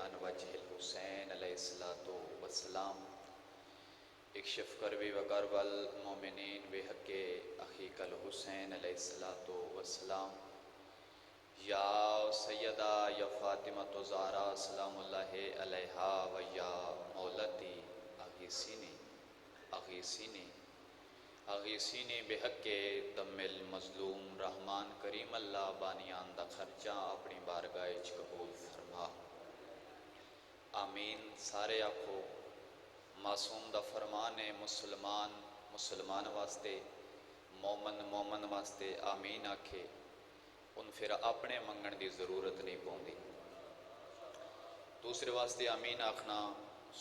عن وجہ الحسین علیہ الصلوۃ والسلام اکشف کربی وکرب المؤمنین بحق اخیک الحسین علیہ الصلوۃ والسلام یا سیدہ یا فاطمہ زہرا سلام اللہ علیہا و یا مولتی اغیثینی بحق دم المظلوم رحمان کریم اللہ بانیان دا خرچہ اپنی بارگاہ وچ قبول فرما آمین۔ سارے آکھو معصوم دا فرمان ہے مسلمان واسطے مومن واسطے آمین آکھے ان پھر اپنے منگن دی ضرورت نہیں پوندی، دوسرے واسطے آمین آکھنا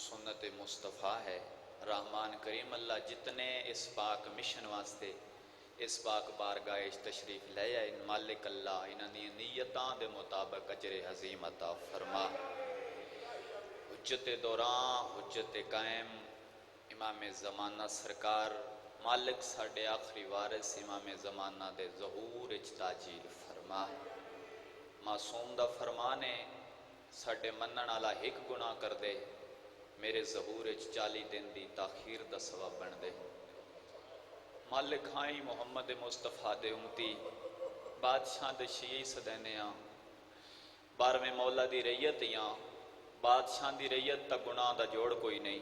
سنت مصطفیٰ ہے۔ رحمان کریم اللہ جتنے اس پاک مشن واسطے اس پاک بارگاہ تشریف لے آئے مالک اللہ انہاں دی نیتاں دے مطابق اجر عظیم عطا فرما۔ حجت دوران حجت قائم امام زمانہ سرکار مالک ساڈے آخری وارث امام زمانہ دے ظہور وچ تاجیل فرما۔ معصوم دا فرمان ہے ساڈے منن والا ایک گناہ کر دے میرے ظہور وچ 40 دن دی تاخیر دا ثواب بن دے۔ مالک ہائیں محمد مصطفیٰ دے امتی بادشاہ دے شیعی سدینیاں 12ویں مولا دی رعیتیاں بادشاہ دی رعیت تا گناہ دا جوڑ کوئی نہیں۔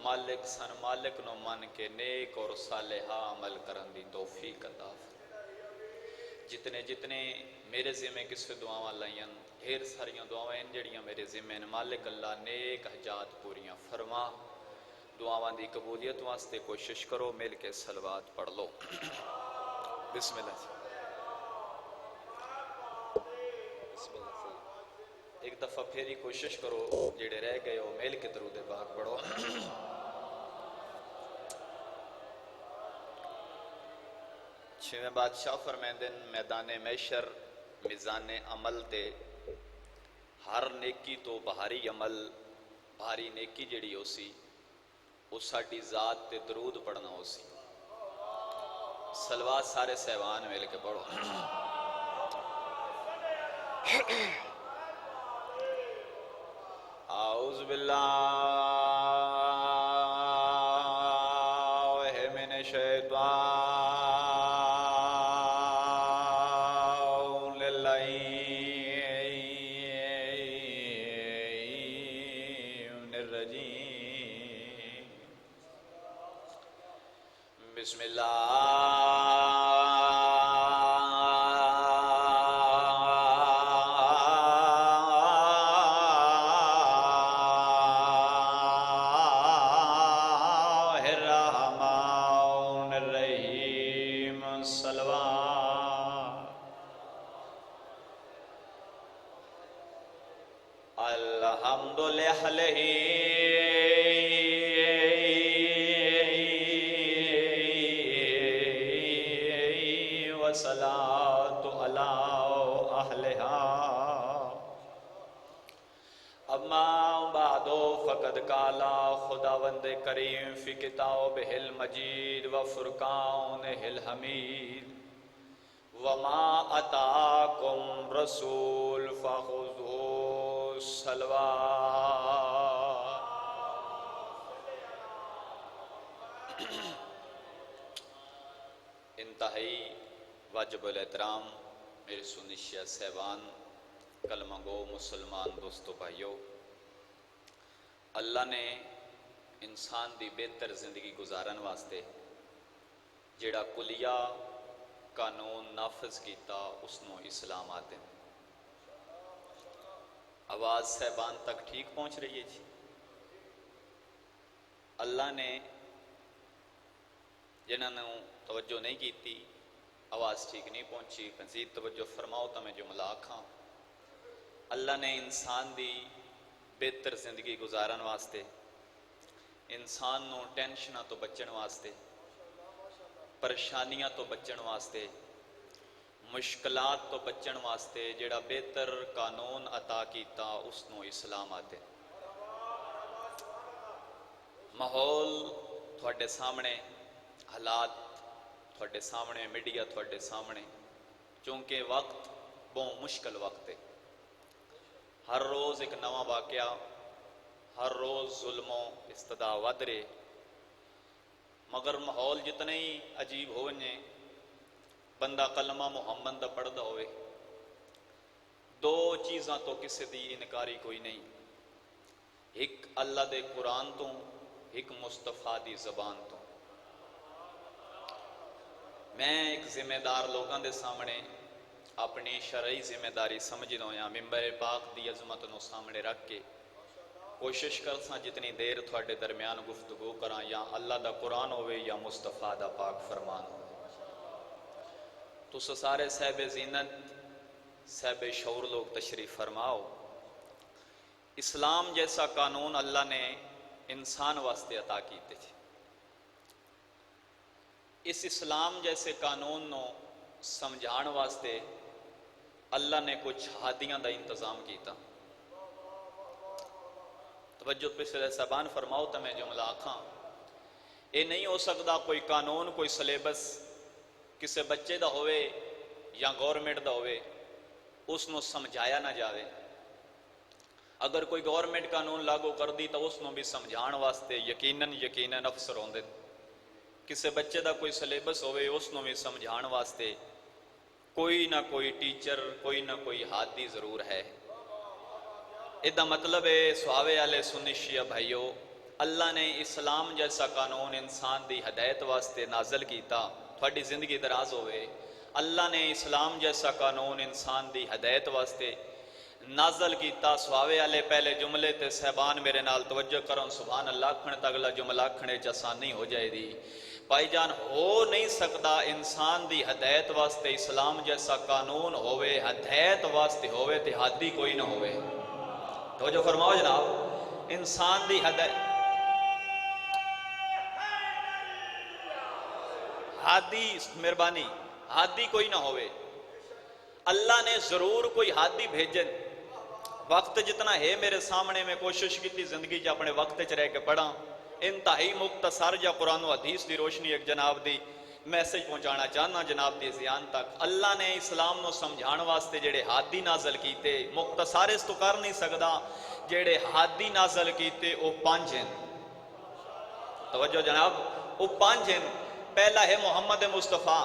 مالک سن مالک نو من کے نیک اور صالحہ عمل کرن دی توفیق عطا فرما۔ جتنے میرے ذمہ کسے دعاواں لائیں ڈھیر ساریاں دعاواں جڑیاں میرے ذمہ مالک اللہ نیک حاجات پوریاں فرما۔ دعاواں دی قبولیت واسطے کوشش کرو، مل کے صلوات پڑھ لو۔ بسم اللہ ایک دفعہ پھیری کوشش کرو، جڑے رہ گئے ہو مل کے درود پاک پڑھو۔ چھویں بادشاہ فرمیندن میدان محشر میزان عمل تے ہر نیکی تو بھاری عمل بھاری نیکی جڑی ہو سی وہ ساڈی ذات تے درود پڑھنا ہو سی۔ صلوات سارے سہوان مل کے پڑھو۔ اعوذ باللہ من الشیطان بسم اللہ الرحمن الرحیم صلوات الحمدللہ صلاۃ علی اہلہا اما بعد فقد قالا خداوند کریم فی کتابہ المجید و فرقانہ الحمید وما اتاکم رسول فخذوہ صلوات۔ انتہائی واجب الاحترام میرے سنشیہ سیوان کلمہ گو مسلمان دوستو بھائیو، اللہ نے انسان دی بہتر زندگی گزارن واسطے جیڑا کلیہ قانون نافذ کیتا اس نو اسلام آتے ہیں۔ آواز صاحبان تک ٹھیک پہنچ رہی ہے جی؟ اللہ نے جنہوں نے توجہ نہیں کیتی آواز ٹھیک نہیں پہنچی، مزید توجہ فرماؤ تو میں جملہ آکھاں۔ اللہ نے انسان دی بہتر زندگی گزارن واسطے انسان نو ٹینشناں تو بچن واسطے پریشانیاں تو بچن واسطے مشکلات تو بچن واسطے جڑا بہتر قانون عطا کیتا اس نو اسلام آتے۔ ماحول تھوڑے سامنے، حالات تھوڑے سامنے، میڈیا تھوڑے سامنے، چونکہ وقت بہت مشکل وقت ہے۔ ہر روز ایک نواں واقعہ، ہر روز ظلم و استدا ود رہے، مگر ماحول جتنے ہی عجیب ہو ونے، بندہ کلمہ محمد دا پڑھدا ہوئے، دو چیزاں تو کسی دی انکاری کوئی نہیں، ایک اللہ دے قرآن تو، ایک مصطفیٰ دی زبان تو۔ میں ایک ذمہ دار لوگاں دے سامنے اپنی شرعی ذمہ داری سمجھ ہویا، ممبر پاک دی عظمت نو سامنے رکھ کے کوشش کرساں جتنی دیر تھوڑے درمیان گفتگو کراں یا اللہ دا قرآن ہوئے یا مصطفیٰ دا پاک فرمان ہوئے۔ تو سارے صاحب زینت، صاحب شعور لوگ تشریف فرماؤ۔ اسلام جیسا قانون اللہ نے انسان واسطے عطا کیتے تھے، اس اسلام جیسے قانون نو سمجھان واسطے اللہ نے کچھ ہادیاں دا انتظام کیتا۔ توجہ پچھلے زبان فرماؤ تو میں جملہ آکھاں، یہ نہیں ہو سکتا کوئی قانون، کوئی سلیبس کسے بچے دا ہوئے یا گورنمنٹ دا ہوئے اس نو سمجھایا نہ جاوے۔ اگر کوئی گورنمنٹ قانون لاگو کر دی تو اس نو بھی سمجھان واسطے یقیناً افسر ہوندے، کسے بچے دا کوئی سلیبس ہوئے اس نو بھی سمجھان واسطے کوئی نہ کوئی ٹیچر، کوئی نہ کوئی ہادی ضرور ہے۔ ادا مطلب ہے سواوے والے سنی شیعہ بھائیو، اللہ نے اسلام جیسا قانون انسان دی ہدایت واسطے نازل کیتا، تھوڑی زندگی دراز ہوئے۔ اللہ نے اسلام جیسا قانون انسان دی ہدایت واسطے نازل کیتا۔ سواوے والے پہلے جملے تے صاحبان میرے نال توجہ کرن، سبحان اللہ کھنے تے اگلا جملہ کھنے چ آسانی ہو جائے دی۔ بھائی جان، ہو نہیں سکتا انسان دی ہدایت واسطے اسلام جیسا قانون ہوئے، ہدایت واسطے ہوئے تے ہادی کوئی نہ ہوئے۔ توجہ فرماؤ جناب، انسان دی ہدایت، ہادی مہربانی، ہادی کوئی نہ ہوئے۔ اللہ نے ضرور کوئی ہادی بھیجن۔ وقت جتنا ہے میرے سامنے میں کوشش کی تھی زندگی جا اپنے وقت چ رہ کے پڑھاں، انتہائی مختصر جا قرآن و حدیث دی روشنی ایک جناب دی میسج پہنچانا چاہنا جناب دی ذہن تک۔ اللہ نے اسلام نو سمجھان واسطے جڑے ہادی نازل کیتے، مختصر اس تو کر نہیں سکدا، جڑے ہادی نازل کیتے او 5 ہیں۔ توجہ جناب، او 5 ہیں۔ پہلا ہے محمد مصطفیٰ،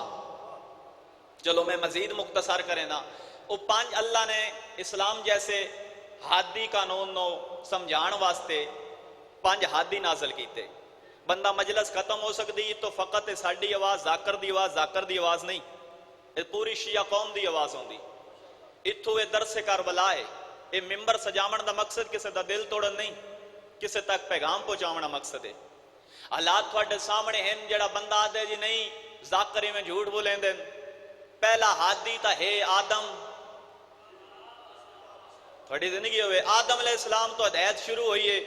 چلو میں مزید مختصر کریں نا، او 5 اللہ نے اسلام جیسے ہادی قانون نو سمجھان واسطے 5 ہادی نازل کیتے۔ بندہ مجلس ختم ہو سکتی تو فقط ساڑی آواز ذاکر دی آواز نہیں، یہ پوری شیعہ قوم دی آواز ہوندی۔ اتھو یہ درس کربلا ہے، یہ ممبر سجاون دا مقصد کسے دا دل توڑن نہیں، کسے تک پیغام پہنچاونا مقصد ہے۔ حالات تھوڑے سامنے ہیں، جڑا بندہ آدھے جی نہیں ذاکری میں جھوٹ بولیں دیں۔ پہلا ہادی تا ہے آدم، تھوڑی زندگی ہوئے آدم علیہ السلام تو ہدایت شروع ہوئی ہے،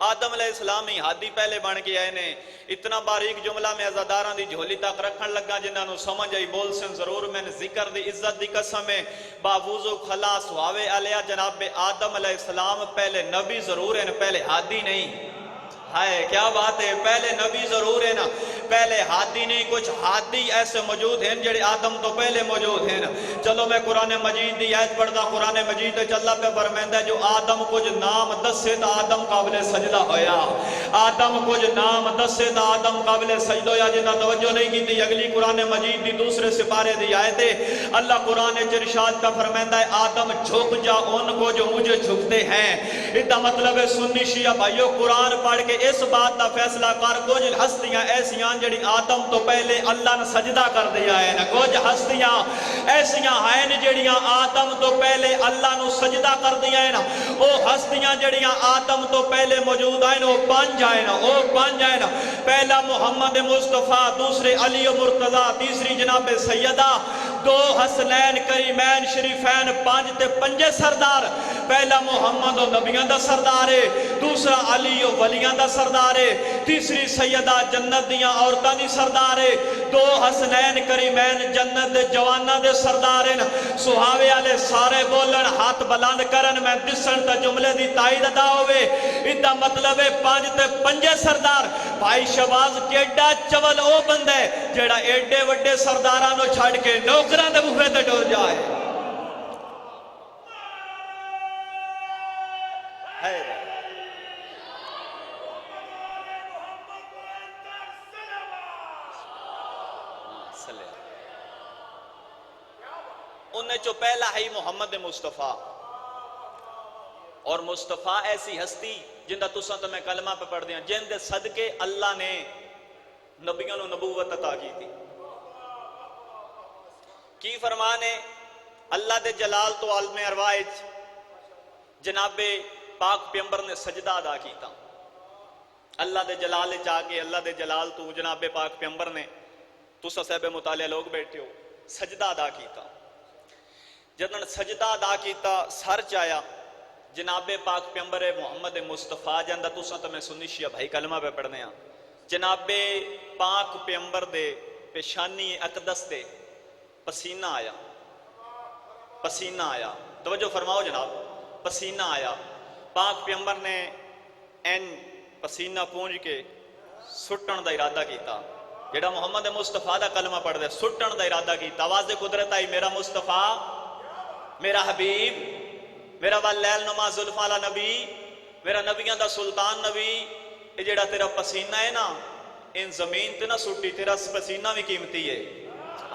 آدم علیہ السلام ہی ہادی پہلے بن کے آئے نے۔ اتنا باریک جملہ میں عزاداراں دی جھولی تک رکھن لگا، جنہاں نو سمجھ آئی بول سن ضرور، میں نے ذکر دی عزت دی قسم ہے باوضو خلاص ہواوے علیہ جناب آدم علیہ السلام پہلے نبی ضرور ہیں، پہلے ہادی نہیں۔ ہائے کیا بات ہے، پہلے نبی ضرور ہے نا، پہلے ہادی نہیں۔ کچھ ہادی ایسے موجود ہیں جڑے آدم تو پہلے موجود ہیں۔ چلو میں قرآن مجید دی آیت پڑھدا، قرآن مجید چلا پہ فرمائندا جو آدم کچھ نام دسے تا آدم قابل سجدہ ہویا، آدم کچھ نام دسے تا آدم قابل سجدہ ہویا۔ جنہاں توجہ نہیں کی تھی اگلی قرآن مجید دی دوسرے سپارے دی آیت ہے، اللہ قرآن ارشاد کا فرمائندا ہے آدم جھک جا ان کو جو مجھے جھکتے ہیں۔ اس کا مطلب ہے سنی شیعہ بھائیو، قرآن پڑھ کے اس بات کا فیصلہ کر، کچھ ہستیاں ایسیاں جڑی آدم تو پہلے اللہ نے سجدہ کر دیا ہے نا، کچھ ہستیاں ایسیاں ہیں جڑیاں آدم تو پہلے اللہ نے سجدہ کر دیا ہے نا۔ وہ ہستیاں جڑیاں آدم تو پہلے موجود ہیں وہ 5 ہیں نا، وہ 5 ہیں نا۔ پہلا محمد مصطفیٰ، دوسرے علی و مرتضیٰ، تیسری جناب سیدہ، 2 حسنین کریمین شریفین، 5 تے 5 سردار۔ پہلا محمد و نبیاں دا سردار ہے، دوسرا علی و ولیاں دا سردار ہے، تیسری سیدہ جنت دیاں عورتاں دی سردار ہے، 2 حسنین کریمین جنت دے جواناں دے سردار ہیں۔ سہاوے والے سارے بولن، ہاتھ بلند کرن، میں دسن تا جملے دی تائید ادا ہوئے۔ ادا مطلب ہے 5 تے 5 سردار۔ بھائی شہباز کیڈا چول او بندہ ہے جیڑا ایڈے وڈے سرداراں نو چھڑ کے نوکراں دے بوہے تے ٹر جائے۔ ہے انہیں جو پہلا ہے محمد مصطفیٰ، اور مصطفیٰ ایسی ہستی جندہ تساں تو میں کلمہ پہ پڑھ دیا، جن دے صدقے اللہ نے نبیوں نے نبوت عطا کی تھی۔ کی فرمانے اللہ دے جلال تو عالم ارواح جناب پاک پیمبر نے سجدہ ادا کیتا، اللہ دے جلال جا کے اللہ دے جلال تو جناب پاک پیمبر نے تسا صاحب مطالعہ لوگ بیٹھے ہو سجدہ ادا کیتا، جدن سجدہ ادا کیتا سر چایا جناب پاک پیمبر محمد مصطفیٰ جاندہ تسا تو میں سنی شیعہ بھائی کلمہ پہ پڑھنے ہاں، جناب پاک پیمبر دے پیشانی اقدس دے پسینہ آیا، پسینہ آیا، توجہ فرماؤ جناب، پسینہ آیا، پاک پیمبر نے این پسینہ پونج کے سٹن دا ارادہ کیتا، جیڑا محمد مصطفیٰ دا کلمہ پڑھ دے سٹن دا ارادہ کیتا، آواز قدرت آئی میرا مصطفیٰ میرا حبیب میرا واللیل نما زلفاں والا نبی میرا نبیاں دا سلطان نبی، یہ جیڑا تیرا پسینہ ہے نا ان زمین تے نہ سٹی، تیرا پسینہ بھی قیمتی ہے،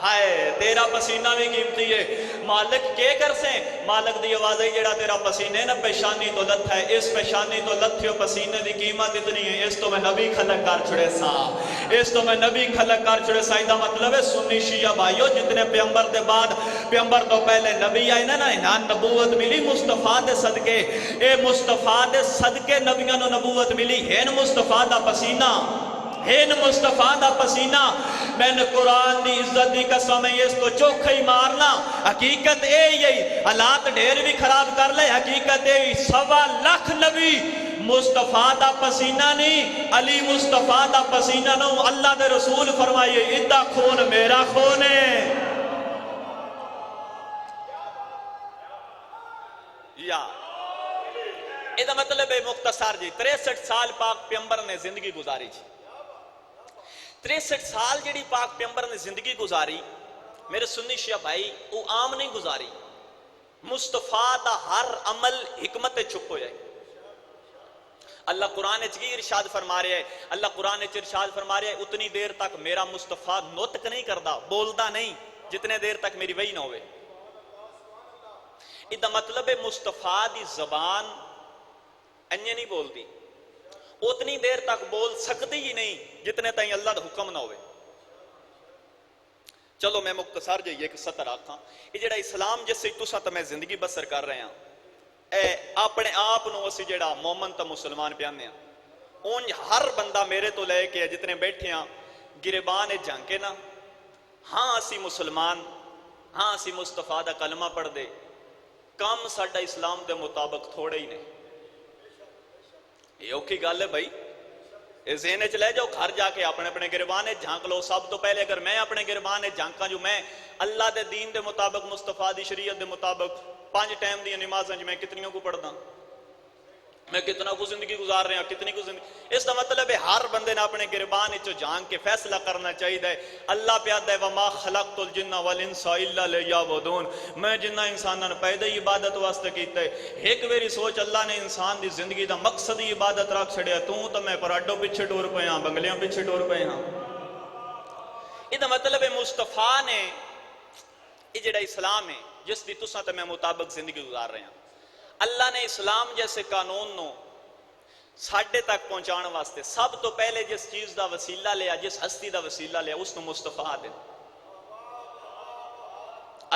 ہائے تیرا پسینہ بھی قیمتی ہے، مالک کے کر سے مالک دی آواز ہے جیڑا تیرا پسینے نا پیشانی تو لت ہے، اس پیشانی تو لت ہو پسینے دی قیمت اتنی ہے، اس تو میں نبی خلق کر چھڑے سا، اس تو میں نبی خلق کر چھڑے سا، ایدہ مطلب ہے سنی شیعہ بھائیو جتنے پیمبر دے بعد پیمبر تو پہلے نبی آئے نا انہاں نبوت ملی مصطفیٰ دے صدقے، اے مصطفیٰ دے صدقے نبیوں نے نبوت ملی، ہین مصطفیٰ دا پسینہ ہین مصطفیٰ دا پسینہ، میں نے قرآن دی عزت دی قسم ہے اس تو چوکھا ہی مارنا، حقیقت اے یہی حالات ڈھیر بھی خراب کر لے، حقیقت اے 1.25 نبی مصطفیٰ دا پسینہ نہیں، علی مصطفیٰ دا پسینہ نہ، اللہ دے رسول فرمائیے ادھا خون میرا خون ہے، یا ادھا مطلب ہے مختصر جی 63 سال پاک پیمبر نے زندگی گزاری جی، 63 سال جڑی پاک پیمبر نے زندگی گزاری میرے سنی شیعہ بھائی وہ عام نہیں گزاری، مصطفیٰ دا ہر عمل حکمت چھپ ہو جائے، اللہ قرآن چکی ارشاد فرما رہے ہیں، اللہ قرآن چکی ارشاد فرما رہے ہیں اتنی دیر تک میرا مصطفیٰ نطق نہیں کردا بولدا نہیں جتنے دیر تک میری وحی نہ ہوئے، ادھا مطلب ہے مصطفیٰ دی زبان انجے نہیں بول دی، اتنی دیر تک بول سکتی ہی نہیں جتنے تائیں اللہ دا حکم نہ ہوئے۔ چلو میں مختصر جائیے ایک سطر آکھاں، یہ جڑا اسلام جس سے تسا تو میں زندگی بسر کر رہے ہیں، اے اپنے آپ نو اسی جڑا مومن تا مسلمان پیانے ہیں، ان ہر بندہ میرے تو لے کے جتنے بیٹھے ہیں گریبان جھانکے نا، ہاں اسی مسلمان، ہاں اسی مصطفیٰ دا کلمہ پڑھ دے، کام ساڈا اسلام دے مطابق تھوڑے ہی نہیں، یہ اوکھی گال ہے بھائی، اس ذہنے چلے جاؤ گھر جا کے اپنے اپنے گربانے جھانک لو، سب تو پہلے اگر میں اپنے گربانے جھانکا جو میں اللہ دے دین دے مطابق مصطفیٰ دی شریعت دے مطابق 5 ٹائم دی نمازیں جو میں کتنیوں کو پڑھ دا، میں کتنا کو زندگی گزار رہے ہیں کتنی کو زندگی، اس کا مطلب ہے ہر بندے نے اپنے گربان چو جھانک کے فیصلہ کرنا چاہیے، اللہ پیادہ ہے وَمَا خَلَقْتُ الْجِنَّ وَالْإِنسَ إِلَّا لِيَعْبُدُونَ، میں جنہ انسانوں نے پیدا ہی عبادت واسطے کیتا ہے، ایک میری سوچ اللہ نے انسان دی زندگی دا مقصد ہی عبادت رکھ چھڑیا، تو میں پراڈو پیچھے ٹور پہ ہاں بنگلیوں پیچھے ٹور پہ ہاں، یہ مطلب ہے مصطفیٰ نے یہ جڑا اسلام ہے جس دی تساں تے میں مطابق زندگی گزار رہے ہیں، اللہ نے اسلام جیسے قانون نو ساڑھے تک پہنچان واسطے سب تو پہلے جس چیز دا وسیلہ لیا، جس ہستی دا وسیلہ لیا، اس نو مصطفیٰ دے،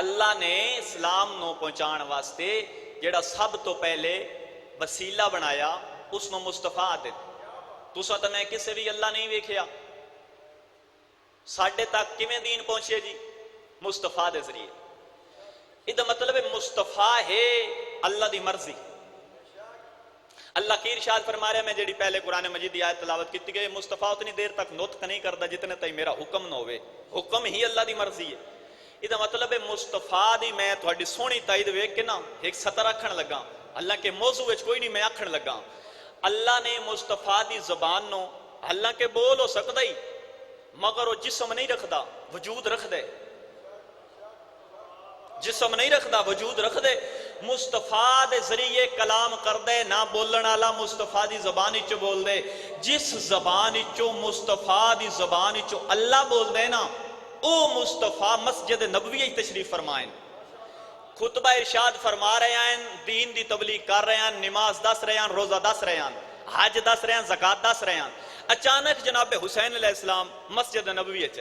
اللہ نے اسلام نو پہنچان واسطے جڑا سب تو پہلے وسیلہ بنایا اس نو مصطفیٰ دے، تو ساتھ میں کسے بھی اللہ نہیں ویکھیا، ساڑھے تک کمیں دین پہنچے جی مصطفیٰ دے ذریعے، یہ مطلب ہے مصطفیٰ ہے اللہ دی مرضی، اللہ کی ارشاد فرما رہا ہے میں جڑی پہلے قرآن مجید دی آیت تلاوت کی گئی، مصطفیٰ اتنی دیر تک نطق نہیں کرتا جتنے تک میرا حکم نہ ہوئے، حکم ہی اللہ دی مرضی ہے، یہ مطلب ہے مصطفیٰ دی میں تھوڑی سونی تائید ویک کے نا ایک سطر رکھن لگا، اللہ کے موضوع وچ کوئی نہیں میں آکھن لگا، اللہ نے مصطفیٰ دی زبان نو اللہ کے بول ہو سکتا ہی مگر وہ جسم نہیں رکھدا وجود رکھ دے، جسم نہیں رکھدا وجود رکھ دے، مصطفیٰ دے ذریعے کلام کر دے نہ بولن والا مصطفیٰ دی زبان وچ بول دے جس زبان وچوں مصطفیٰ دی زبان وچوں اللہ بول دے نا او مصطفیٰ مسجد نبوی وچ تشریف فرمائیں خطبہ ارشاد فرما رہے ہیں دین دی تبلیغ کر رہے ہیں نماز دس رہے ہیں روزہ دس رہے ہیں حج دس رہے ہیں زکات دس رہے ہیں اچانک جناب حسین علیہ السلام مسجد نبوی وچ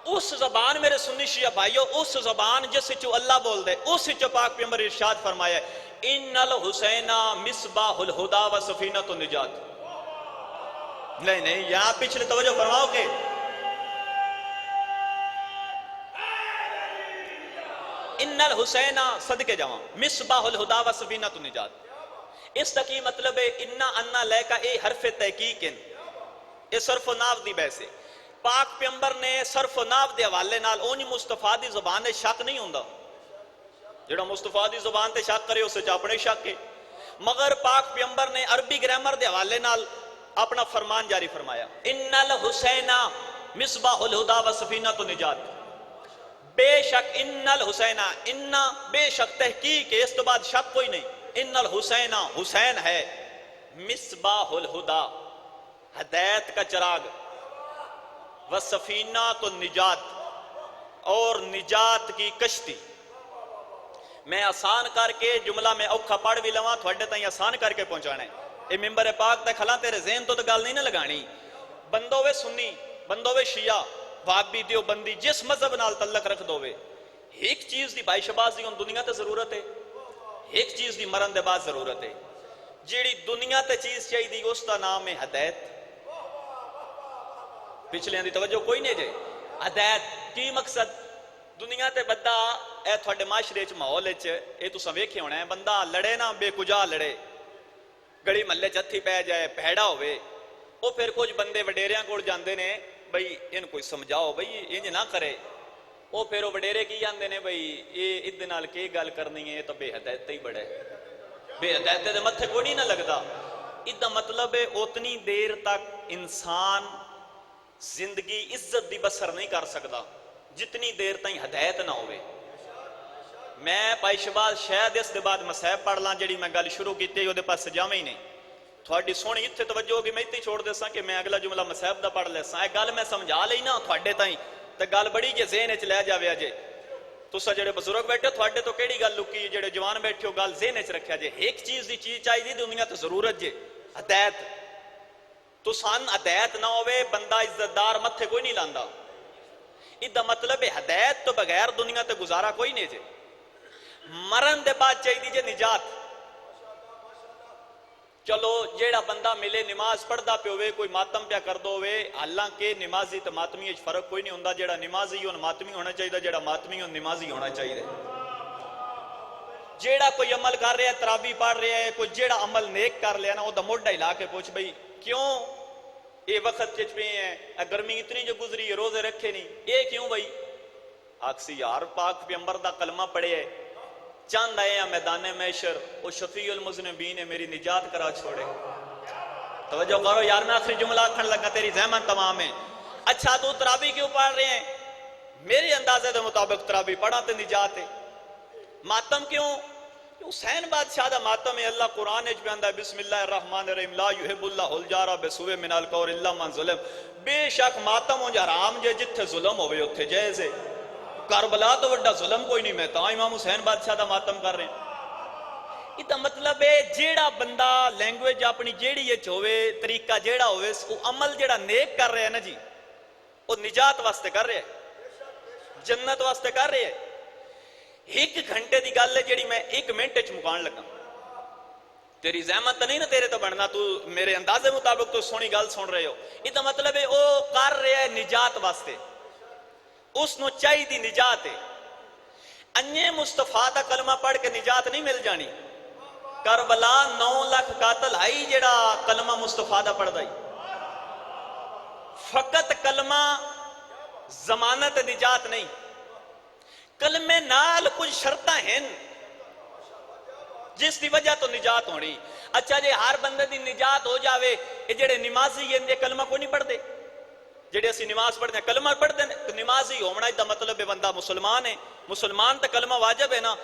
اس زبان میرے سنی شیعہ بھائیو اس زبان جس وچوں اللہ بول دے اس وچوں پاک پیغمبر ارشاد فرمایا ان الحسین مصباح الہدی و سفینۃ النجات نہیں یہاں پچھلے توجہ فرماؤ کہ ان الحسین صدقے جاواں مصباح الہدی و سفینۃ النجات اس کا کی مطلب ہے انا انا لے کا اے حرف تحقیق اے صرف و ناف دی بحث ہے پاک پیغمبر نے صرف و ناف دے حوالے نال اونج مصطفیٰ دی زبان دے شک نہیں ہوندا جڑا مصطفیٰ دی زبان تے شک کرے اس وچ اپنے شک ہے مگر پاک پیغمبر نے عربی گرامر دے حوالے نال اپنا فرمان جاری فرمایا ان الحسین مصباح الہدی و سفینۃ النجات بے شک ان الحسین ان بے شک تحقیق ہے اس تو بعد شک کوئی نہیں ان الحسین حسین ہے مصباح الہدی ہدایت کا چراغ وسفینۃ النجات اور نجات کی کشتی میں آسان کر کے جملہ میں اوکھا پڑھ بھی لواں تھوڑے تائیں آسان کر کے پہنچانا ہے اے ممبر پاک تے کھلا تیرے ذہن تو گل نہیں نہ لگانی بندو وے سنی بندو وے شیعہ وہابی دیوبندی جس مذہب نال تعلق رکھ دو وے ایک چیز دی بھائی شباز دی ہن دنیا تے ضرورت ہے ایک چیز دی مرن دے بعد ضرورت ہے جیڑی دنیا تے چیز چاہیے اس دا نام ہے ہدایت پچھلے دی توجہ کوئی نہیں جے ہدایت کی مقصد دنیا تے بندہ اے تھوڑے معاشرے وچ ماحول وچ اے تساں ویکھے ہونا ہے بندہ لڑے نا بے کجا لڑے گڑی محلے چ ہتھی پے جائے بھیڑا ہوئے او پھر کچھ بندے وڈیریاں کول جاندے نے بھئی ان کوئی سمجھاؤ بھئی انج نہ کرے او پھر او وڈیرے کی جاندے نے بھئی اے ادے نال کی گل کرنی ہے تو بے ہدایت ہی بڑے بے ہدایت دے متھے کوئی نہیں نہ لگدا ادا مطلب ہے اتنی دیر تک انسان زندگی عزت دی بسر نہیں کر سکتا جتنی دیر تائیں ہدایت نہ ہوئے میں پائی شباز شاید اس دے بعد مسائب پڑھ لاں جڑی میں گل شروع کی تھی وہ دے پاس سجاویں ہی نہیں تھوڑی سونی اتھے توجہ ہوگی میں اتنی چھوڑ دے ساں کہ میں اگلا جملہ مسائب دا پڑھ لے ساں ایک گل میں سمجھا لئی نا تھوڑے تائیں تے گل بڑی جے ذہن وچ لے جاوے اجے تساں جڑے بزرگ بیٹھے تھوڑے تو کیڑی گل لکی جڑے جوان بیٹھے ہو گل ذہن وچ رکھیا جے ایک چیز دی چیز چاہیے دنیا تے ضرورت جے ہدایت تو سان ہدایت نہ ہوئے بندہ عزت دار متھے کوئی نہیں لاندا ادا مطلب ہے ہدایت تو بغیر دنیا تے گزارا کوئی نہیں جے مرن دے بعد چاہیے جے نجات چلو جیڑا بندہ ملے نماز پڑھدا پہ ہوئے کوئی ماتم پیا کر دو ہوئے حالانکہ نمازی تے ماتمی وچ فرق کوئی نہیں ہوندا جیڑا نمازی ہون ماتمی ہونا چاہیے جیڑا ماتمی ہون نمازی ہونا چاہیے جیڑا کوئی عمل کر رہا ہے تراویح پڑھ رہا ہے کوئی جیڑا عمل نیک کر لیا نا وہ دا موڈا ہلا کے پوچھ بھئی کیوں یہ وقت چچ پہ ہیں گرمی اتنی جو گزری ہے روزے رکھے نہیں یہ کیوں بھئی آکسی یار پاک پیغمبر دا کلمہ پڑھے ہے چاند آئے ہیں میدان محشر وہ شفیع المذنبین ہے میری نجات کرا چھوڑے توجہ کرو یار میں آخری جملہ کھڑ لگا تیری زحمت تمام ہے اچھا تو تراویح کیوں پڑھ رہے ہیں میرے اندازے دے مطابق تراویح پڑھا تے نجات ہے ماتم کیوں حسین بادشاہ دا ماتم ہے اللہ قرآن اچ بیاندا ہے بسم اللہ الرحمن الرحیم لا یحب اللہ الجار بسوء من القول الا من ظلم بے شک ماتم ہو حرام جے جتھے ظلم ہوئے اتھے جائز ہے کربلا تو بڑا ظلم کوئی نہیں میں تا امام حسین بادشاہ دا ماتم کر رہے ہیں یہ مطلب ہے جیڑا بندہ لینگویج اپنی جیڑی اچ ہوئے طریقہ جیڑا ہوئے وہ عمل جیڑا نیک کر رہے ہیں نا جی وہ نجات واسطے کر رہے ہیں جنت واسطے کر رہے ہیں ایک گھنٹے دی گل ہے جیڑی میں ایک منٹ وچ مکان لگا تیری زحمت نہیں نا تیرے تو بڑھنا تو میرے اندازے مطابق تو سونی گل سن رہے ہو یہ مطلب ہے وہ کر رہے ہیں نجات واسطے اس نو چاہی دی نجات ہے انجے مصطفیٰ دا کلمہ پڑھ کے نجات نہیں مل جانی کربلا 9 لاکھ قاتل آئی جڑا کلمہ مصطفیٰ دا پڑھ دائی فقط کلمہ ضمانت نجات نہیں کلمے نال کچھ شرطاں ہیں جس دی وجہ تو نجات ہونی اچھا جے ہر بندے دی نجات ہو جاوے یہ جڑے نمازی ہیں یہ کلمہ کو نہیں پڑھ دے جڑے اسی نماز پڑھتے ہیں کلمہ پڑھتے ہیں تو نمازی ہونا دا مطلب ہے بندہ مسلمان ہے مسلمان تے کلمہ واجب ہے نا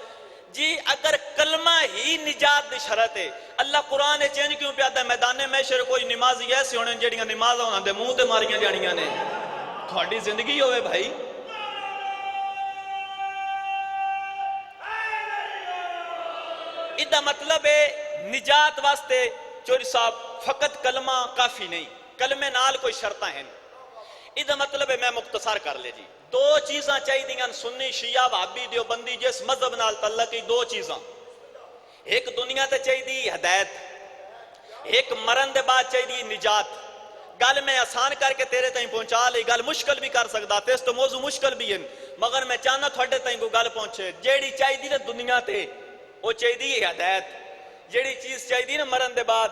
جی اگر کلمہ ہی نجات دی شرط ہے، اللہ قرآن چینج کیوں پیادا ہے؟ میدان محشر کوئی نمازی ایسے ہونے جڑیاں نمازاں انہاں دے منہ تے ماریاں جانیاں نے، تھوڑی زندگی ہوئے بھائی۔ ادھا مطلب ہے نجات واسطے چوری صاحب فقط کلمہ کافی نہیں، کلمے نال کوئی شرطہ ہیں۔ ادھا مطلب ہے میں مختصر کر لے جی، دو چیزاں چاہی دیاں سنی شیعہ وہابی دیوبندی جس مذہب نال تعلق ہی، دو چیزاں، ایک دنیا تے چاہی دی ہدایت، ایک مرن دے بعد چاہی دی نجات۔ گل میں آسان کر کے تیرے تائیں پہنچا لی، گل مشکل بھی کر سکتا تے اس تو موضوع مشکل بھی ہیں، مگر میں چاہنا تھوڑے تائیں کو گل پہنچے۔ جیڑی چاہی دی نا دنیا تے وہ چاہی دی ہدایت، جیڑی چیز چاہی دی نا مرن دے بعد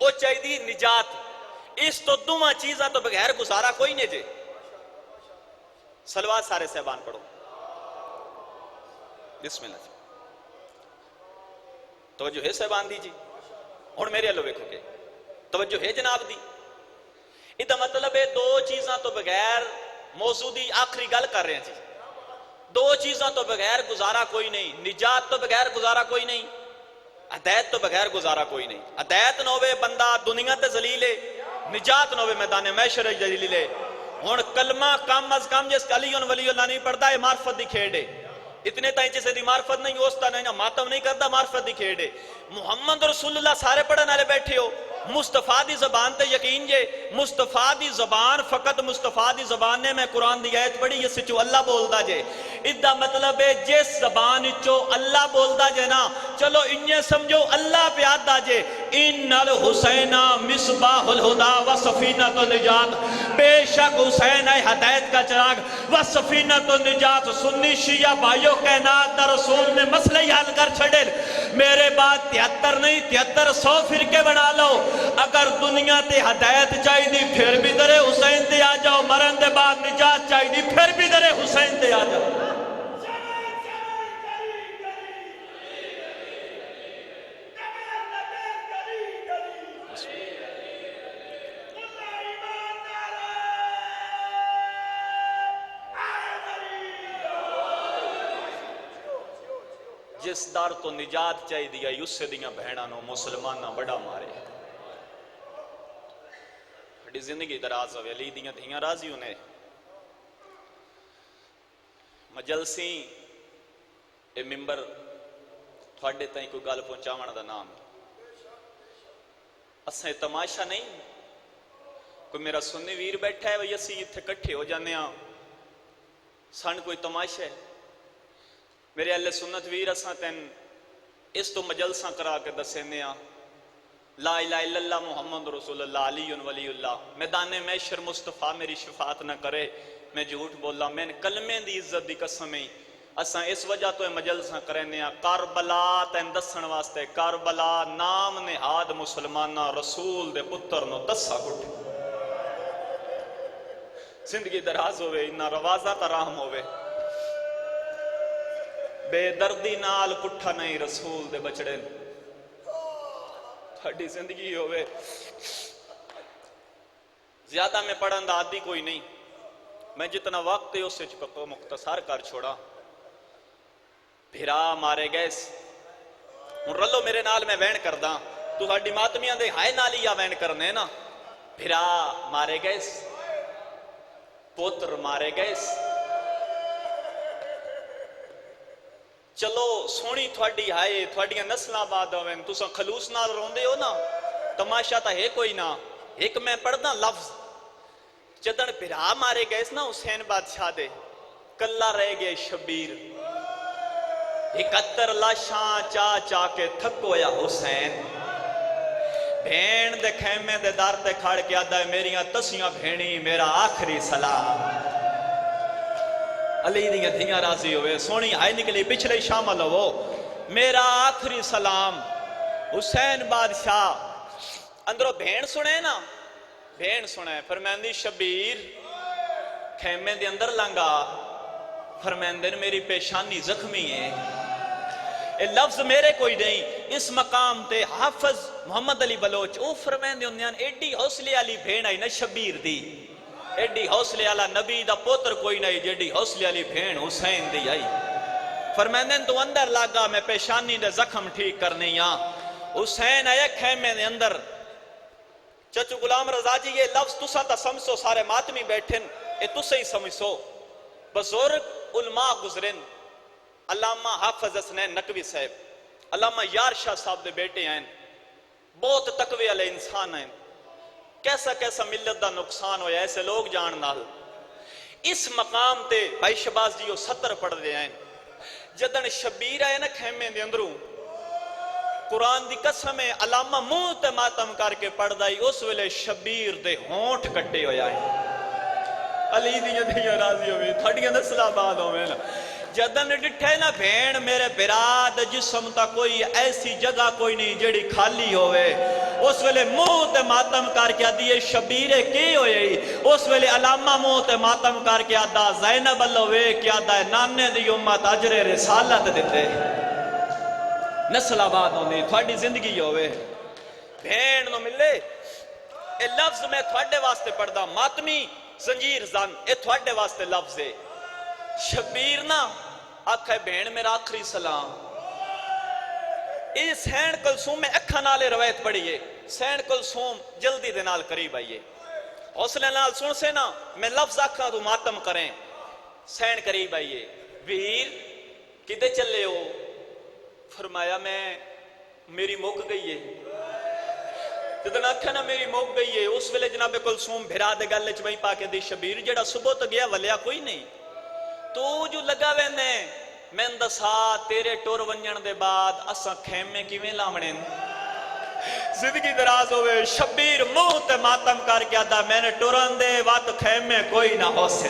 وہ چاہی دی نجات۔ اس تو دوہاں چیزاں تو بغیر گزارا کوئی نہیں جے۔ صلوات سارے صاحبان پڑھو، بسم اللہ جی، توجہ ہے صاحبان دی جی، اور میرے اللہ ویکھو کے توجہ ہے جناب دی۔ ادھا مطلب ہے دو چیزاں تو بغیر، موضوع دی آخری گل کر رہے ہیں جی، دو چیزاں تو بغیر گزارا کوئی نہیں، نجات تو بغیر گزارا کوئی نہیں، ہدایت تو بغیر گزارا کوئی نہیں۔ ہدایت نہ ہوئے بندہ دنیا تے ذلیل ہے، نجات نہ ہوئے میدان محشر ذلیل ہے۔ ہن کلمہ کم از کم جس علی ولی اللہ نہیں پڑھتا ہے معرفت دی کھیڑ ہے، اتنے تائیں جسے دی معرفت نہیں ہوستا نہیں ماتم نہیں کرتا، معرفت دی کھیڑ ہے۔ محمد رسول اللہ سارے پڑھن والے بیٹھے ہو، مصطفیٰ دی زبان تے یقین جے، مصطفیٰ دی زبان فقط مصطفیٰ دی زبان نے میں قرآن دی آیت پڑھی اس چو اللہ بولدا جے۔ ادھا مطلب ہے جس زبان چو اللہ بولدا جے نا، چلو انہیں سمجھو اللہ پیادا جے، ان الحسین مصباح الہدا و سفینۃ النجات، بے شک حسین ہے ہدایت کا چراغ و سفینۃ النجات۔ سنی شیعہ بھائیوں کائنات دا رسول میں مسئلہ ہی حل کر چھڑے، میرے بعد 73 نہیں 7300 فرقے بنا لو، اگر دنیا تے ہدایت چاہی دی پھر بھی درے حسین تے آ جاؤ، مرن دے بعد نجات چاہی دی پھر بھی درے حسین تے آ جاؤ۔ جس دار تو نجات چاہی دیا اس سے دیاں بہنہ نو مسلمانہ بڑا مارے، بڑی زندگی دراز ہوئے، علی دیاں دھیاں راضی انہیں مجلسیں اے ممبر تھوڑے تائیں کوئی گال پہنچاوان دا نام، اساں تماشا نہیں، کوئی میرا سنی ویر بیٹھا ہے وہی اسی اتھے کٹھے ہو جانے ہاں، سان کوئی تماشا ہے، میرے اللہ سنت ویر اساں تین اس تو مجلساں کرا کے دسینے ہاں، لا الہ الا اللہ محمد رسول اللہ علی ولی اللہ، میدان محشر مصطفیٰ میری شفاعت نہ کرے، میں جھوٹ بولا، میں کلمے دی عزت دی قسم ہی، اساں اس وجہ تو مجلساں کرنے ہاں، کربلا تین دسن واسطے، کربلا نام نہاد مسلمانہ رسول دے پتر نو دسا گھٹے، زندگی دراز ہوئے، انہا روازہ تراہم ہوئے، بے دردی نال پٹھا نہیں رسول دے بچڑے، تھوڑی زندگی ہوئے، زیادہ میں پڑھن دا عادی کوئی نہیں، میں جتنا وقت ہے اس سے چکو مختصر کر چھوڑا، بھیرا مارے گئے، ان رلو میرے نال میں وین کرداں، تو ہڈی ماتمیاں دے ہائے نالی یا وین کرنے نا، بھیرا مارے گئے، پوتر مارے گئے، چلو سونی تھوڑی ہائے تھوڑیاں نسلہ آباد ہوئیں، تساں خلوص نال روندے ہو نا، تماشا تا ہے کوئی نا، ایک میں پڑھدا لفظ جدن بھرا مارے گئے نا حسین بادشاہ دے، کلہ رہ گئے شبیر، 71 لاشاں چا چا کے تھکو یا حسین، بھین دے خیمے دے دار تے کھاڑ کے آدھا ہے میریاں تسیاں بھینی میرا آخری سلام، علی دیاں دھیاں راضی ہوئے، سونی آئے نکلی پچھلے شامل ہو، میرا آخری سلام حسین بادشاہ، اندروں بھین سنے نا، بھین سنے، فرمیندی شبیر خیمے دے اندر لنگا، فرمیندن میری پیشانی زخمی ہے، اے لفظ میرے کوئی نہیں، اس مقام تے حافظ محمد علی بلوچ او فرمیندی انیان ایڈی حوصلے علی بھین آئی نا شبیر دی، ایڈی حوصلے علی نبی دا پوتر کوئی نہیں جیڈی حوصلے علی بھین حسین دی آئی، فرمائندے تو اندر لاگا میں پیشانی دے زخم ٹھیک کرنی ہاں. حسین آئے خیمے دے اندر. چچو غلام رضا جی یہ لفظ تسا تا سمسو سارے ماتمی بیٹھن اے تسا ہی سمسو. بزرگ علماء گزرن. علامہ حافظ حسنین نقوی صاحب, علامہ یار شاہ صاحب دے بیٹے ہیں, بہت تقوی والے انسان ہیں. کیسا کیسا ملت دا نقصان ہویا ایسے لوگ جان نال. اس مقام تے بھائی شباز جی وہ 70 پڑھ دے ہیں. جدن شبیر آئے نا خیمے دے اندروں, قرآن دی قسم ہے علامہ منہ تے ماتم کر کے پڑھ دائی, اس ویلے شبیر دے ہونٹ کٹے ہویا ہے. علی دی جدیاں راضی ہوئے تھوڑیاں نسل آباد ہوئے نا. جدن ڈٹھے نا بھین میرے براد جسم تا کوئی ایسی جگہ کوئی نہیں جڑی خالی ہوئے, اس ویلے منہ تے ماتم کر کے دیئے شبیرے کی ہوئے. اس ویلے علامہ منہ تے ماتم کر کے آدھا زینب اللہ وے کیا دا نانے دی امت اجر رسالت دیتے. نسل آباد ہونے تھوڑی زندگی ہوئے بھین نو ملے. اے لفظ میں تھوڑے واسطے پڑھ دا ماتمی زنجیر زن اے تھوڑے واسطے لفظ ہے. شبیر نا آکھے بہن میرا آخری سلام. اس سین کلثوم میں اکھا نالے روایت پڑھئیے. سین کلثوم جلدی دے نال قریب آئیے, حوصلے نال سن سے نا میں لفظ آکھا تو ماتم کریں. سین قریب آئیے. ویر کدے چلے ہو؟ فرمایا میں میری موک گئی ہے. جدن آکھا نا میری موک گئی ہے, اس ویلے جناب کلثوم بھرا دے گلے چوئی پاکے دی شبیر جڑا صبح تو گیا ولیا کوئی نہیں. تو جو لگا وینے میں اندسا تیرے ٹور ونجن دے بعد اساں خیمے کیویں لاونے. زندگی دراز ہوئے. شبیر منہ تے ماتم کر کے آدھا میں نے ٹورن دے وات خیمے کوئی نہ ہو سے.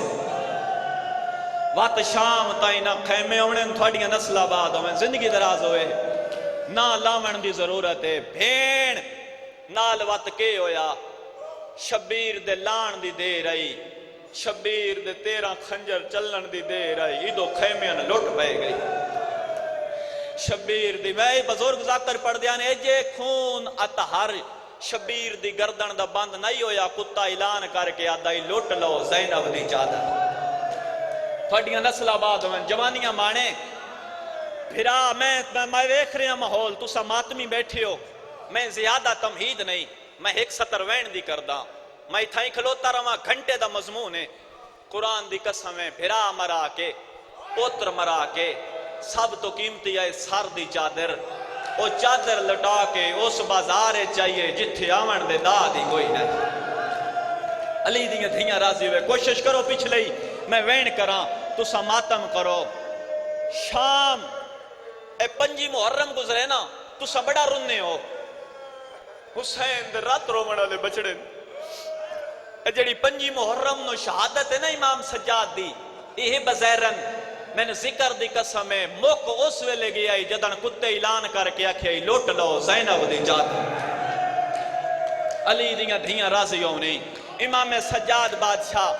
وات شام تائی نہ خیمے ہونے تھوڑیاں نسل آباد ہوئے. زندگی دراز ہوئے نہ لاون دی ضرورت ہے. بھین نال وات کے ہویا شبیر دے لان دی دیر آئی. شبیر دے 13 خنجر چلن دی دیر آئی. ایدو خیمیاں لٹ بے گئی. شبیر دی میں بزرگ ذاکر پڑھ دیا نے جے خون اتہر. شبیر دی گردن دا بند نہیں ہویا. کتا اعلان کر کے آدھائی لٹ لو زینب دی چادر. تھوڑیاں نسل آباد ہوئے جوانیاں مانے. پھرا میں ویکھ رہا ماحول تسا ماتمی بیٹھے ہو. میں زیادہ تمہید نہیں, میں ایک سطر وین دی کردہ. میں تھائیں کھلوتا رہا گھنٹے دا مضمون ہے. قرآن دی قسم ہے بھرا مرا کے پوتر مرا کے سب تو قیمتی ہے سر دی چادر. او چادر لٹا کے اس بازار چاہیے جتھے آمن دے دا دی کوئی نہیں. علی دیاں دھیاں راضی ہوئے. کوشش کرو پچھلے ہی میں وین کراں تسا ماتم کرو. شام اے 5 محرم گزرے نا تسا بڑا رننے ہو. حسین دے رات رومن والے بچڑے جڑی 5 محرم نو شہادت ہے نا امام سجاد دی یہ بظاہرن میں نے ذکر دی قسم ہے موک اس ویلے گیا جدن کتے اعلان کر کے آکھیا لوٹ لو زینب دی چادر. علی دیاں دھیاں راضی ہونے. امام سجاد بادشاہ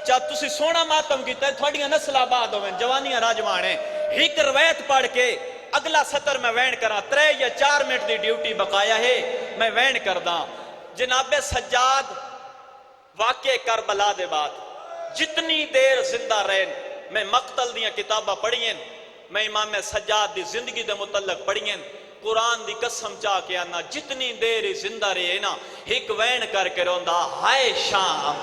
چاہ تسی سونا ماتم کیتا ہے تھوڑیاں نسل آباد ہوئے جوانیاں راجوانے. ایک روایت پڑھ کے اگلا سطر میں وین کراں. 3 یا 4 منٹ دی ڈیوٹی بقایا ہے میں وین کرداں. جناب سجاد واقع کربلا دے بعد جتنی دیر زندہ رہن میں مقتل دیاں کتابہ پڑھیں, میں امام سجاد دی زندگی دے متعلق پڑھیں. قرآن دی قسم چاہ کے آنا جتنی دیر زندہ رہے نا ایک وین کر کے روندہ ہائے شام.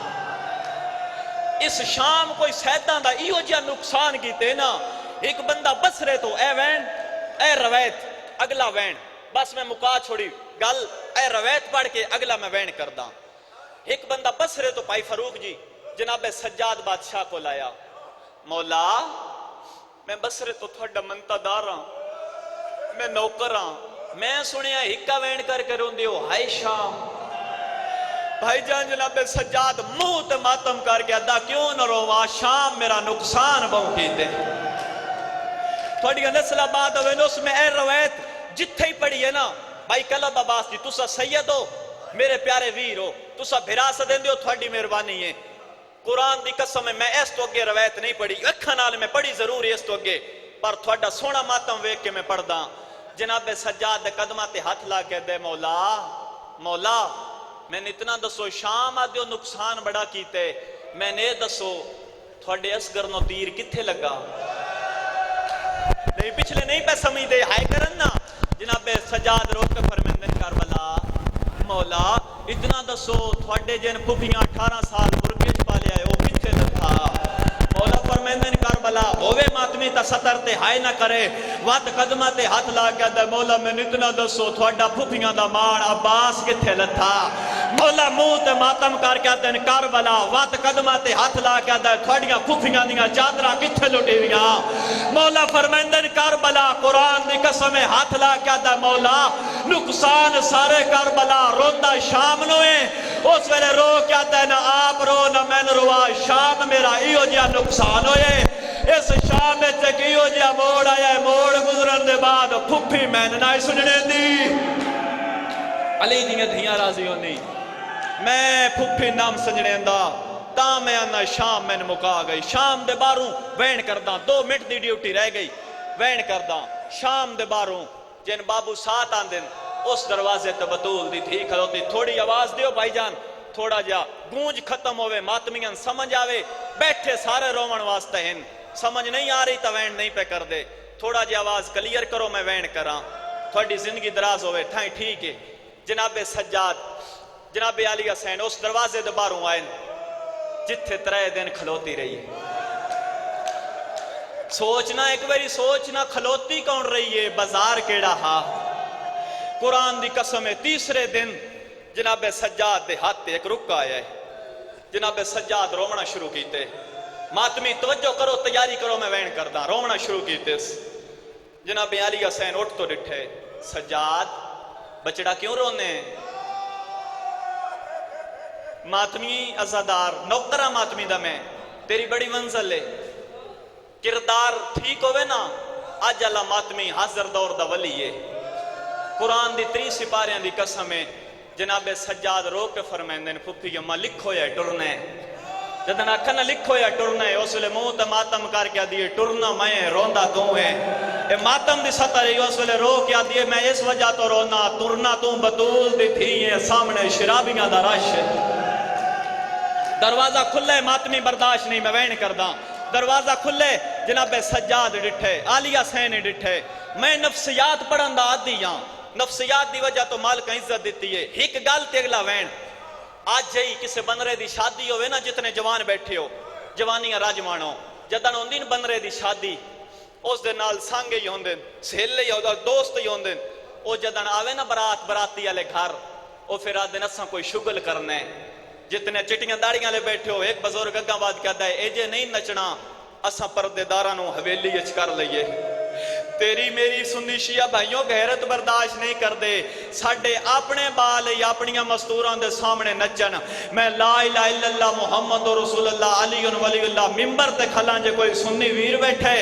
اس شام کوئی سیدان دا ایو جا نقصان کیتے نا. ایک بندہ بس رہے تو اے وین اے روایت اگلا وین بس میں مکا چھوڑی گل اے روایت پڑھ کے اگلا میں وین کردہ. ایک بندہ بس رہے تو پائی فاروق جی جناب سجاد بادشاہ کو لایا. مولا میں بس رہے تو تھوڑا منتا دار ہاں, میں نوکر ہاں, میں سنیا ہکا وین کر کے رون دیو ہائے شام. بھائی جان جناب سجاد منہ تے ماتم کر کے ادا کیوں نہ روا شام میرا نقصان بہو کیتے. تھوڑی نسل آباد ہوئے اس میں اے روایت جتھے ہی پڑھی ہے نا. بھائی کلب عباس جی تسا سید ہو میرے پیارے ویر ہو تسا بھرا سدین دیو تھوڑی مہربانی ہے. قرآن دی قسم ہے میں اس تو اگے روایت نہیں پڑھی اکھا نال میں پڑھی ضرور ہے اس تو اگے پر تھوڑا سونا ماتم ویکھ کے میں پڑھ دا. جناب سجاد دے قدمہ تے ہاتھ لا کے دے مولا مولا میں نے اتنا دسو شام آدھو نقصان بڑا کیتے. میں نے دسو تھوڑے اسگر نو تیر کتھے لگا. دے پچھلے نہیں پہ سمجھدے ہائے کرن نا جناب سجاد روک کے فرمیندن کربلا مولا اتنا دسو تھوڑے جن پھوپھیاں 18 سال برگیج پالے آئے وہ کتھے تھا مولا فرمیندن کربلا ہووے ماتمی تا سطر تے ہائے نہ کرے وات قدمہ تے ہاتھ لا کے دے مولا میں اتنا دسو تھوڑا پھوپھیاں دا ماں عباس کتھے لتھا مولا منہ تے ماتم کر کے دن کربلا وات قدمہ تے ہاتھ لا کے دے تھوڑیاں پھوپھیاں دیاں چادراں کتھے لٹی ویاں مولا فرمیندن کربلا قرآن دی قسم ہاتھ لا کے دے مولا نقصان سارے کربلا روندا شام نوئے اس ویلے رو کیا دے نہ آپ رو نہ میں روا شام میرا ایو جیا نقصان ہوئے اس شام میں چکیو جیا موڑ آیا موڑ گزرن دے بعد پھپھی میں نہ سننے دی علی دیاں دھیاں راضی ہونی میں پھپھی نام سنجنے دا تا میں آنا شام میں مکا گئی شام دے باروں وین کرداں 2 منٹ دی ڈیوٹی رہ گئی وین کرداں شام دے باروں جن بابو ساتھ آن دن اس دروازے تے بطول دی تھی کھلوتی تھوڑی آواز دیو بھائی جان تھوڑا جا گونج ختم ہوئے ماتمیاں سمجھ آوے بیٹھے سارے رومن واسطے ہیں سمجھ نہیں آ رہی تا وین نہیں پہ کر دے تھوڑا جی آواز کلیر کرو میں وین کراں تھوڑی زندگی دراز ہوئے تھائیں ٹھیک ہے جناب سجاد جناب علی حسین اس دروازے دے باروں آئے جتھے 3 دن کھلوتی رہی سوچنا ایک باری سوچنا کھلوتی کون رہی ہے بازار کیڑا ہا قرآن دی قسم ہے 3 دن جناب سجاد دے ہاتھ ایک رکا آیا ہے جناب سجاد رومنا شروع کیتے ماتمی توجہ کرو تیاری کرو میں وین کردہ رومنا شروع کیتے جناب علی حسین اٹھ تو ڈٹھے سجاد بچڑا کیوں رونے ماتمی ازادار نوکرہ ماتمی دا میں تیری بڑی منزل ہے کردار ٹھیک ہوئے نا آج اللہ ماتمی حاضر دور دا ولی ہے قرآن دی 3 سپاریاں دی قسم ہے جناب سجاد رو کے فرمیندن پھپھی اماں لکھو یا ٹرنے جدن اکھنا لکھو یا ٹرنے اس لئے منہ تے ماتم کر کے دیئے ٹرنا میں روندا تو ہے اے ماتم دی سطح رہی اس لئے رو کے دیئے میں اس وجہ تو رونا ٹرنا تو بطول دی تھی ہے سامنے شرابیاں دا رش دروازہ کھلے ماتمی برداشت نہیں میں وین کرداں دروازہ کھلے جناب سجاد ڈٹھے علی حسین ڈٹھے میں نفسیات پڑھن دا آدھی ہاں نفسیات دی وجہ تو مالک عزت دیتی ہے ایک گال تے اگلا وین آج جائی کسے بنرے دی شادی ہوئے نا جتنے جوان بیٹھے ہو جوانیاں راجمانو جدن ہوندین بنرے دی شادی اس دے نال سانگے ہی ہوندین سہلے ہی ہوندین دوست ہی ہوندین او جدن آوے نا براتی والے گھر او پھر آدھے نساں کوئی شگل کرنے جتنے چٹیاں داڑیاں لے بیٹھے ہو ایک بزرگ اگاں بات کہتا ہے اے جے نہیں نچنا اساں پردے دارانوں حویلی اچ کر لئیے تیری میری سنی شیعہ بھائیوں غیرت برداشت نہیں کر دے ساڑھے اپنے بال یا اپنیاں مستوران دے سامنے نچن میں لا الہ الا اللہ محمد رسول اللہ علی ولی اللہ ممبر تے کھلان جے کوئی سنی ویر بیٹھے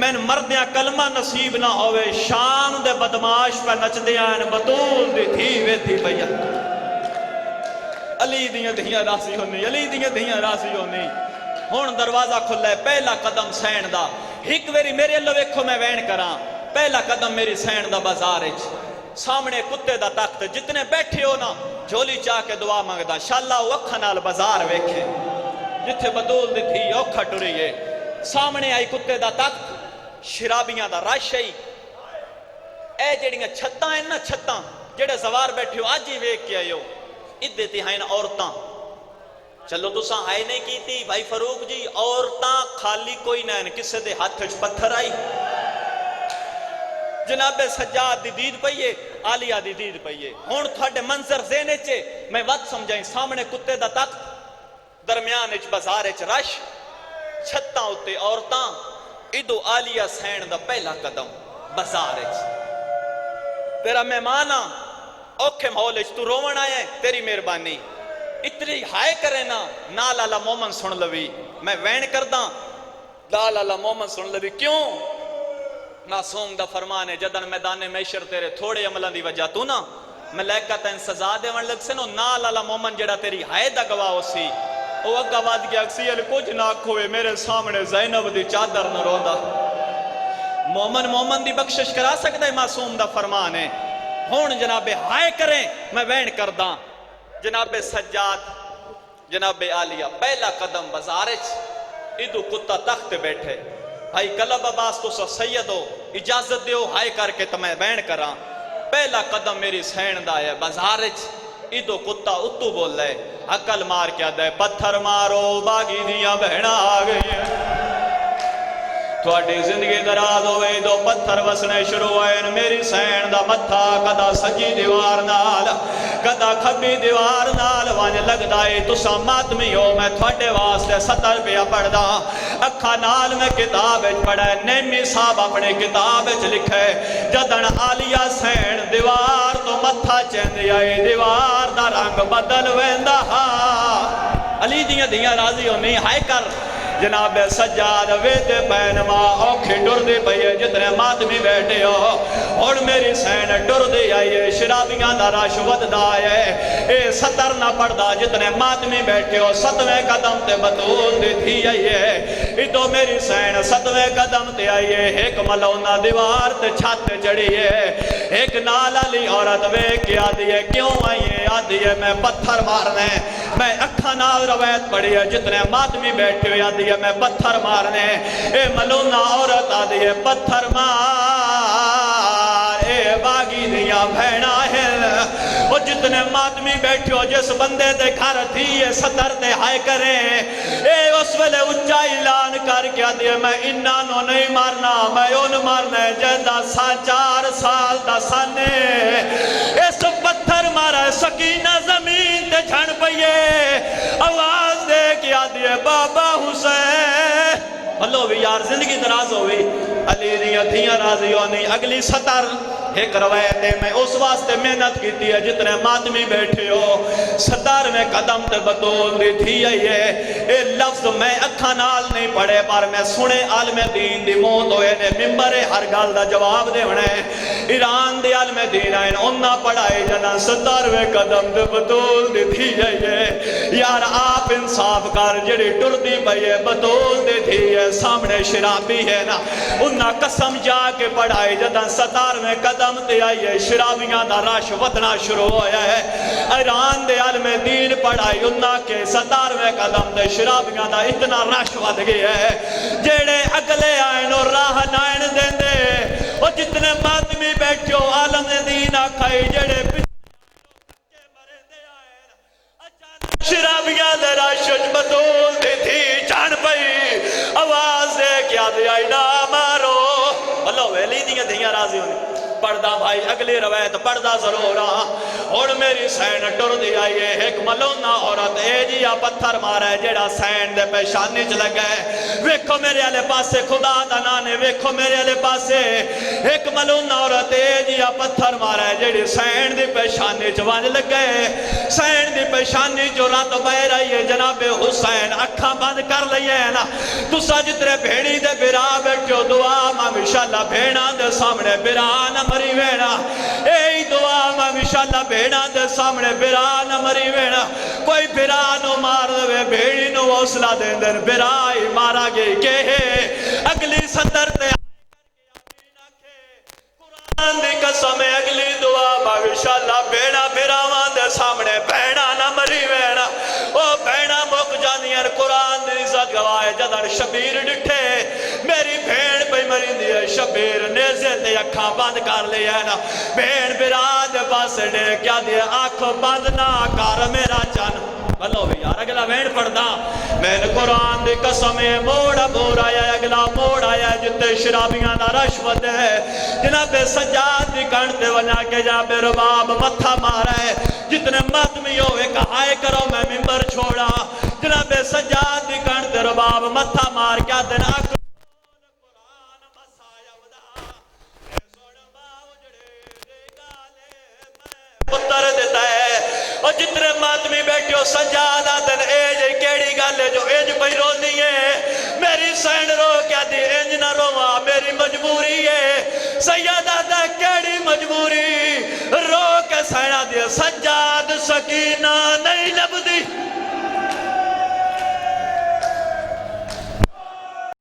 میں مردیاں کلمہ نصیب نہ ہوئے شان دے بدماش پہ نچ دیاں بطول دی تھی وے تھی بھئیہ علی دیاں دھیاں راسی ہونی علی دیاں دھیاں راسی ہونی ہون دروازہ کھلا ہے پہلا قدم سین دا ایک ویری میرے اللہ ویکھو میں وین کراں پہلا قدم میری سین دا بازار ہے سامنے کتے دا تخت جتنے بیٹھے ہو نا جھولی چاہ کے دعا مانگدا شاللہ وکھا نال بازار ویکھے جتھے بدول دی تھی اوکھا ٹوری ہے سامنے آئی کتے دا تخت شرابیاں دا رش ہے اے جڑیاں چھتاں ہیں نا چھتاں جڑے زوار بیٹھے ہو آج ہی ویک کے آئے ہو ادھے تھی ہیں عورتاں چلو تو ساں آئے نہیں کی تھی بھائی فروغ جی عورتاں خالی کوئی نہیں کسے دے ہاتھ پتھر آئی جناب سجاد دی دید پئیے آلیہ دی دید پئیے ہون تھوڑے منظر زینے چے میں وقت سمجھائیں سامنے کتے دا تخت درمیان اچ بازار اچ رش چھتاں ہوتے عورتاں ادو آلیہ سین دا پہلا قدم بازار اچ تیرا مہمانہ اوکھے ماحول اچ تو رومن آئے تیری مہربانی اتنی ہائے کرے نا نا لالا مومن سن لوی میں وین کرداں لا لالا مومن سن لوی کیوں معصوم دا فرمان ہے جدن میدان میشر تیرے تھوڑے عملان دی وجہ تو نا ملیکہ تین سزا دے ون لگ سے نو نا لالا مومن جڑا تیری ہائے دا گواہ ہو سی او اگا بات گیا اکسی علی کچھ ناک ہوئے میرے سامنے زینب دی چادر نہ رو دا مومن دی بخشش کرا سکتا ہے معصوم دا فرمان ہے ہون جناب ہائے کریں میں وین کرداں جناب سجاد جناب عالیہ پہلا قدم بازارچ ادو کتا تخت بیٹھے بھائی کلب عباس تو سید ہو اجازت دیو ہائے کر کے تو میں بین کراں پہلا قدم میری سین دا ہے بازار ادو کتا اتو بول لے عقل مار کیا دے پتھر مارو باغی دیاں بہنا آ گئی ہیں تھوڑی زندگی دراز ہوئے دو پتھر وسنے شروع ہوئے میری سین دا متھا کدا سجی دیوار نال کدا کھبی دیوار نال وانج لگ دائی تو ساماتمی ہو میں تھوڑے واسطے 70 پیا پڑھ دا اکھا نال میں کتاب پڑھا ہے نیمی صاحب اپنے کتاب لکھے جدن آلیا سین دیوار تو متھا چیندی آئی دیوار دا رنگ بدل ویندہ علی دیاں راضی ہو نہیں ہائے کر جناب سجاد وید پینما اوکھی ڈر دی پئیے جتنے ماتمی بیٹھے ہو اور میری سین ڈر دی آئیے شرابیاں دا راشود دائے اے 70 نہ پڑھ دا جتنے ماتمی بیٹھے ہو 7ویں قدم تے بطول دی تھی آئیے ادو میری سین 7ویں قدم تے آئیے ایک ملونا دیوار تے چھاتے چڑھیے ایک نالا لی عورت وے کیا دیئے کیوں آئیے آدھیے میں پتھر مارنے میں اکھا نال روایت پڑھی ہے جتنے ماتمی بیٹھے ہو آدھیے میں پتھر مارنے اے ملونا عورت آدھیے پتھر مار اے باغی دیا بھینا ہے وہ جتنے ماتمی بیٹھے ہو جس بندے دے گھر تھی یہ 70 تے ہائے کریں اے اس ویلے اچھا اعلان کر کے آدھیے میں انہوں نہیں مارنا میں ان مارنا جیدہ 4 سال دا سانے اس پتھر مارا سکینہ زمین تے جھن پئیے آواز دے کے آدھیے بابا حسین اللہ بھی یار زندگی دراز ہوئی علی دیاں دھیاں راضی ہونی اگلی 70 ایک روایت ہے میں اس واسطے محنت کیتی ہے جتنے ماتمی بیٹھے ہو 70ویں قدم تے بطول دی تھی ہے اے لفظ میں اکھا نال نہیں پڑھے پر میں سنے عالم دین دی موت ہوئے نے ممبر ہر گال دا جواب دے ہونے ایران دی عالم دین آئین انہا پڑھائے جنا 70ویں قدم تے بطول دی تھی ہے یار آپ انصاف کر جڑی ٹر دی بھئیے بطول دی تھی ہے سامنے شرابی ہے نا انہا قسم جا کے پڑھائے جنا 70ویں قدم تے آئیے شرابیاں دا راش ودنا شروع ہویا ہے ایران دے عالم دین پڑھائی انہا کے 70ویں قدم تے شرابیاں دا اتنا راش ود گیا ہے جیڑے اگلے آئین اور راہ نائن دیں دے اور جتنے ماتمی بیٹھو عالم دین آکھائی جیڑے شرابیاں دے راشج بدول دی تھی جان پئی آواز دے کیا دے آئی نا مارو اللہ ویلی دیاں دیاں راضی ہونی پردہ بھائی اگلی روایت پردہ ضرور اور میری سین ٹر دی آئیے ایک ملونا عورت اے جیا پتھر مارا ہے جیڑا سین دے پیشانی چ لگا ہے ویکھو میرے علیہ پاسے خدا دا نانے ویکھو میرے علیہ پاسے ایک ملونا عورت اے جیا پتھر مارا ہے جیڑی سین دی پیشانی چ وانج لگا ہے سین دی پیشانی جو رات بہ رہی ہے جناب حسین اکھاں بند کر لئیے نا تو سجدرے بھیڑی دے برا بیٹھو دعا ماشاءاللہ بھیڑاں دے سامنے برا نہ مری وینا اے دعا ماشاءاللہ بھیڑاں دے سامنے برا نہ مری وینا کوئی برا نو مار دے بھیڑی نو حوصلہ دے دن برا ہی مارا گئی کہ اگلی 70 تے قرآن دی قسم اگلی دعا ماشاءاللہ بھیڑا بھراواں دے سامنے بھیڑا نہ مری وینا او بھیڑا مک جانیاں قرآن دی عزت گواہ جدن شبیر ڈٹھے میری بھیڑ پہ مری دی شبیر نیزے تے اکھاں بند کر لیا ہے نا بھیڑ براد پاس نے کیا دیا آنکھ بند نہ کر میرا چن بلو بھی یار اگلا وین پڑھدا میں نے قرآن دی قسم موڑا بور آیا اگلا موڑ آیا جتے شرابیاں دا رشوت ہے جناب سجاد دی کانٹے وجہ کے جناب رباب متھا مارا ہے جتنے ماتمی ہوئے کہائے کرو میں ممبر چھوڑا جناب سجاد دی کانٹے رباب متھا مار کیا دینا پتر دیتا ہے اور جتنے ماتمی بیٹھے ہو سجادہ دن ایج کیڑی گالے جو ایج پہ رونی ہے میری سین رو کیا دی ایج نہ روا میری مجبوری ہے سیدہ دا کیڑی مجبوری رو کے سینہ دی سجاد سکینہ نہیں لب دی